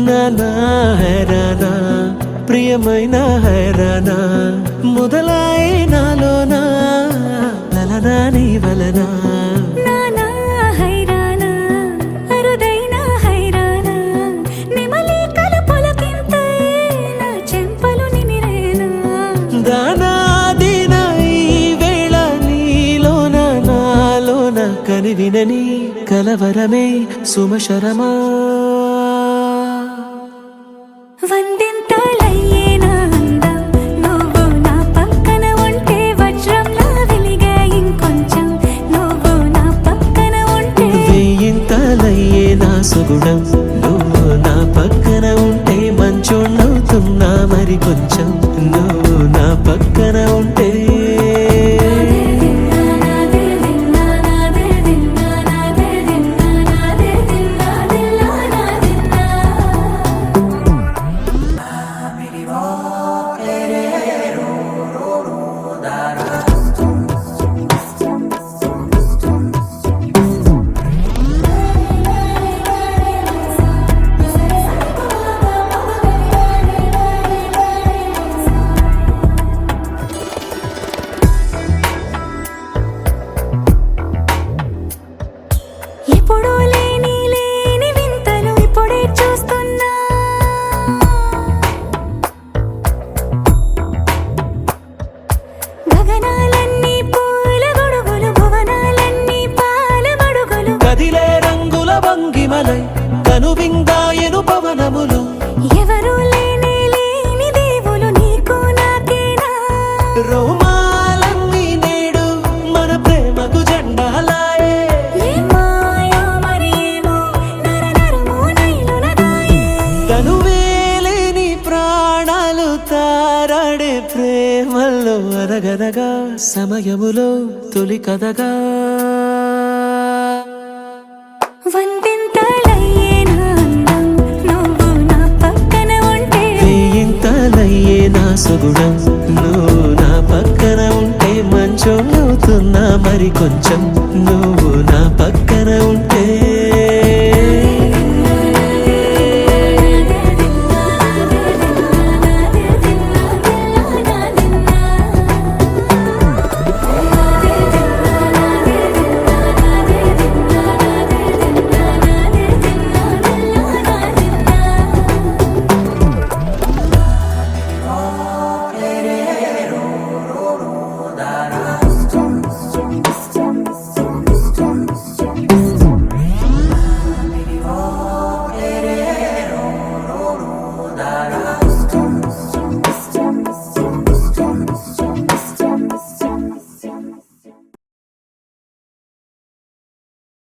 నానా హైరానా ప్రియమైన హైరానా మొదలాయి నాలోనా లలనా నీ వలనా నానా హైరానా అరుదైన హైరానా నిమలి కలుపులకింతై నా చెంపలు నిమిరేనా దానా దీనా ఈ వేళ నీలోన నాలోన కనివినని కలవరమే సుమశరమా వందింతలయ్యేనా అందం నువ్వు నా పక్కన ఉంటే వజ్రంలా వెలిగే ఇంకొంచెం నువ్వు నా పక్కన ఉంటే వేయింతలయ్యే నా సుగుణం నువ్వు నా పక్కన ఉంటే మంచోళ్ళవుతున్నా మరి కొంచెం నువ్వు నా పక్కన ఉంటే ఎప్పుడూ లేని వింతలు ఇప్పుడే చూస్తున్నా గగనాలన్నీ పూల గొడుగులు భువనాలన్నీ పాల మడుగులు కదిలే రంగుల భంగిమలై కనువిందాయను పవనములు ఎవరూ లేని దేవులు నీకు నాకేనా రోమాలన్నీ నేడు మన ప్రేమకు జెండాలాయే ఏ మాయో మరేమో నరనరమో నైలునదాయే తనువేలేని ప్రాణాలు తారాడే ప్రేమల్లో అనగనగా సమయములో తొలి కథగా వందింతలయ్యేనా అందం నువ్వు నా పక్కన ఉంటే వేయింతలయ్యే నా సుగుణం నువ్వు నా పక్కన ఉంటే మంచోళ్ళవుతున్నా మరి కొంచెం నువ్వు నా పక్కన ఉంటే